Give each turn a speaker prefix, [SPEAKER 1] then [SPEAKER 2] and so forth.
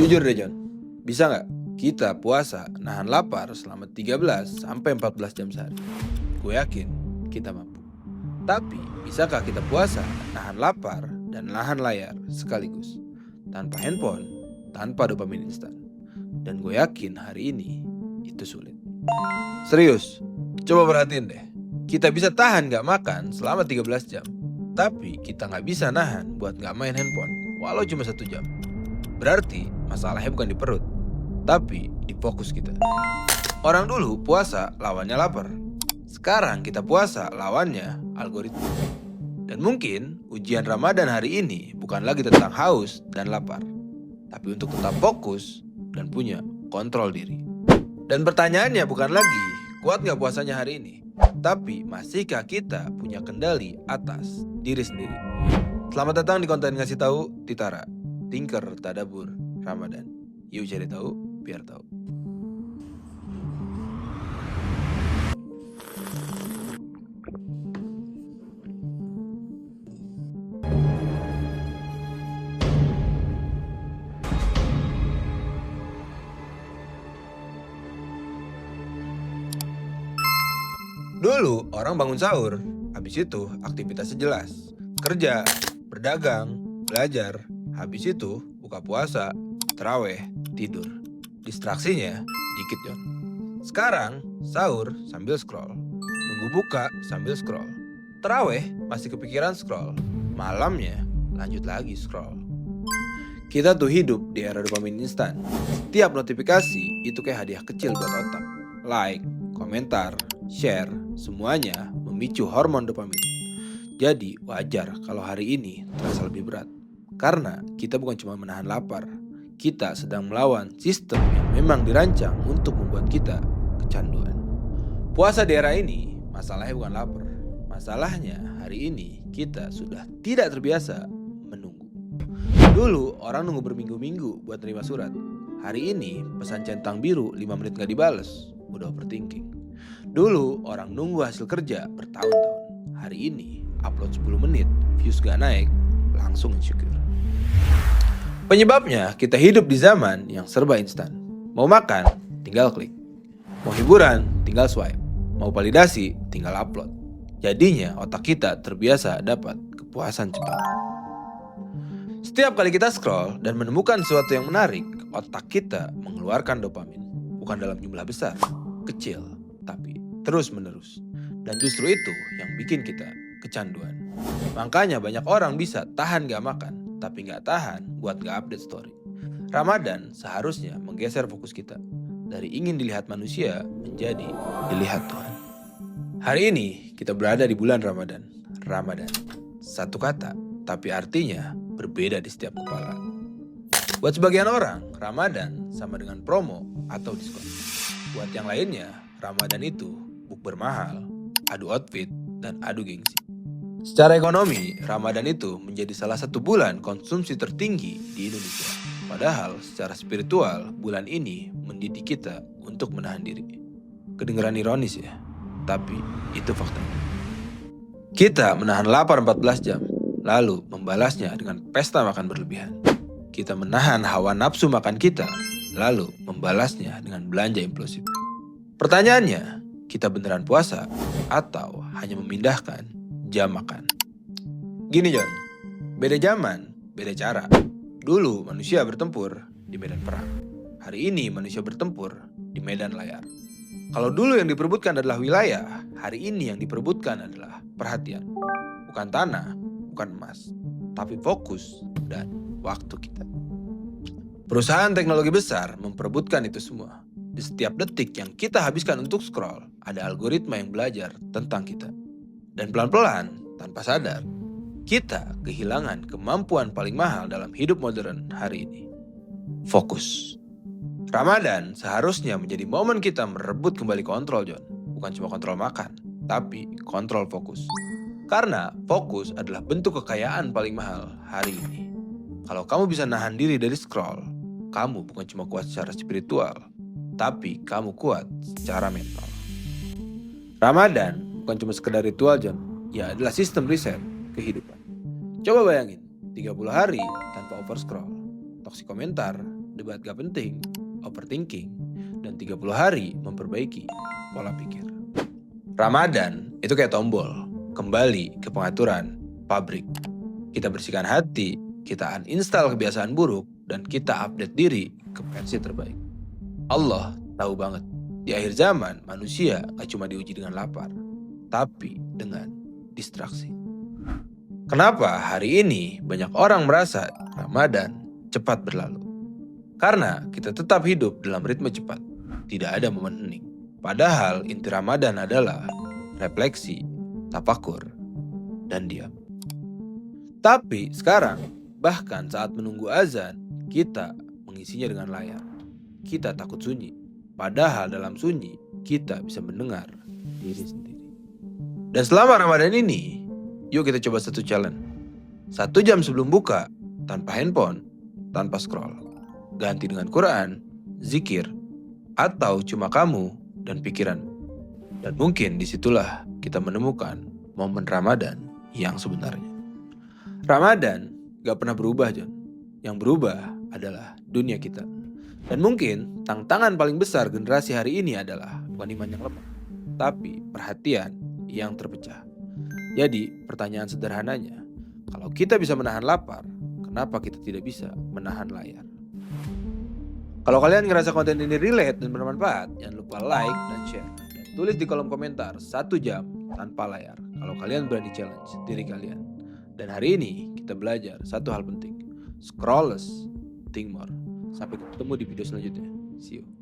[SPEAKER 1] Jujur deh John, bisa nggak kita puasa nahan lapar selama 13 sampai 14 jam sehari? Gue yakin kita mampu. Tapi bisakah kita puasa nahan lapar dan nahan layar sekaligus? Tanpa handphone, tanpa dopamin instan. Dan gue yakin hari ini itu sulit. Serius, coba perhatiin deh. Kita bisa tahan gak makan selama 13 jam. Tapi kita gak bisa nahan buat gak main handphone walau cuma 1 jam. Berarti masalahnya bukan di perut, tapi di fokus kita. Orang dulu puasa lawannya lapar. Sekarang kita puasa lawannya algoritma. Dan mungkin ujian Ramadan hari ini bukan lagi tentang haus dan lapar, tapi untuk tetap fokus dan punya kontrol diri. Dan pertanyaannya bukan lagi kuat gak puasanya hari ini, tapi masihkah kita punya kendali atas diri sendiri. Selamat datang di konten ngasih tahu Titara, Tinker Tadabur Ramadan. Yuk cari tahu biar tahu. Dulu orang bangun sahur, habis itu aktivitasnya jelas. Kerja, berdagang, belajar, habis itu buka puasa, taraweh, tidur. Distraksinya dikit John. Sekarang sahur sambil scroll, nunggu buka sambil scroll. Taraweh masih kepikiran scroll, malamnya lanjut lagi scroll. Kita tuh hidup di era dopamin instan. Setiap notifikasi itu kayak hadiah kecil buat otak. Like, komentar, share, semuanya memicu hormon dopamin. Jadi wajar kalau hari ini terasa lebih berat. Karena kita bukan cuma menahan lapar, kita sedang melawan sistem yang memang dirancang untuk membuat kita kecanduan. Puasa di era ini, masalahnya bukan lapar. Masalahnya hari ini kita sudah tidak terbiasa menunggu. Dulu orang nunggu berminggu-minggu buat terima surat. Hari ini pesan centang biru 5 menit gak dibales, udah overthinking. Dulu orang nunggu hasil kerja bertahun-tahun. Hari ini upload 10 menit, views gak naik, langsung insecure. Penyebabnya kita hidup di zaman yang serba instan. Mau makan, tinggal klik. Mau hiburan, tinggal swipe. Mau validasi, tinggal upload. Jadinya otak kita terbiasa dapat kepuasan cepat. Setiap kali kita scroll dan menemukan sesuatu yang menarik, otak kita mengeluarkan dopamin. Bukan dalam jumlah besar, kecil, tapi terus-menerus. Dan justru itu yang bikin kita kecanduan. Makanya banyak orang bisa tahan gak makan, tapi gak tahan buat gak update story. Ramadan seharusnya menggeser fokus kita dari ingin dilihat manusia menjadi dilihat Tuhan. Hari ini kita berada di bulan Ramadan. Ramadan, satu kata, tapi artinya berbeda di setiap kepala. Buat sebagian orang, Ramadan sama dengan promo atau diskon. Buat yang lainnya, Ramadan itu bukber mahal, adu outfit, dan adu gengsi. Secara ekonomi, Ramadan itu menjadi salah satu bulan konsumsi tertinggi di Indonesia. Padahal secara spiritual, bulan ini mendidik kita untuk menahan diri. Kedengeran ironis ya, tapi itu faktanya. Kita menahan lapar 14 jam, lalu membalasnya dengan pesta makan berlebihan. Kita menahan hawa nafsu makan kita, lalu membalasnya dengan belanja impulsif. Pertanyaannya, kita beneran puasa atau hanya memindahkan jam makan? Gini John, beda zaman, beda cara. Dulu manusia bertempur di medan perang. Hari ini manusia bertempur di medan layar. Kalau dulu yang diperebutkan adalah wilayah, hari ini yang diperebutkan adalah perhatian. Bukan tanah, bukan emas, tapi fokus dan waktu kita. Perusahaan teknologi besar memperebutkan itu semua. Di setiap detik yang kita habiskan untuk scroll, ada algoritma yang belajar tentang kita. Dan pelan-pelan, tanpa sadar, kita kehilangan kemampuan paling mahal dalam hidup modern hari ini. Fokus. Ramadan seharusnya menjadi momen kita merebut kembali kontrol, John. Bukan cuma kontrol makan, tapi kontrol fokus. Karena fokus adalah bentuk kekayaan paling mahal hari ini. Kalau kamu bisa nahan diri dari scroll, kamu bukan cuma kuat secara spiritual, tapi kamu kuat secara mental. Ramadan bukan cuma sekedar ritual John, ya adalah sistem riset kehidupan. Coba bayangin, 30 hari tanpa over scroll, toksik komentar, debat gak penting, overthinking, dan 30 hari memperbaiki pola pikir. Ramadan itu kayak tombol, kembali ke pengaturan pabrik. Kita bersihkan hati, kita uninstall kebiasaan buruk, dan kita update diri ke versi terbaik. Allah tahu banget, di akhir zaman manusia gak cuma diuji dengan lapar, tapi dengan distraksi. Kenapa hari ini banyak orang merasa Ramadan cepat berlalu? Karena kita tetap hidup dalam ritme cepat, tidak ada momen hening. Padahal inti Ramadan adalah refleksi, tafakur, dan diam. Tapi sekarang, bahkan saat menunggu azan, kita mengisinya dengan layar. Kita takut sunyi, padahal dalam sunyi kita bisa mendengar diri sendiri. Dan selama Ramadan ini, yuk kita coba satu challenge. 1 jam sebelum buka, tanpa handphone, tanpa scroll. Ganti dengan Quran, zikir, atau cuma kamu dan pikiranmu. Dan mungkin disitulah kita menemukan momen Ramadan yang sebenarnya. Ramadan gak pernah berubah, John. Yang berubah adalah dunia kita. Dan mungkin tantangan paling besar generasi hari ini adalah bukan iman yang lemah, tapi perhatian yang terpecah. Jadi pertanyaan sederhananya, kalau kita bisa menahan lapar, kenapa kita tidak bisa menahan layar? Kalau kalian ngerasa konten ini relate dan bermanfaat, jangan lupa like dan share. Dan tulis di kolom komentar 1 jam tanpa layar kalau kalian berani challenge diri kalian. Dan hari ini kita belajar satu hal penting. Scroll less, think more. Sampai ketemu di video selanjutnya. See you.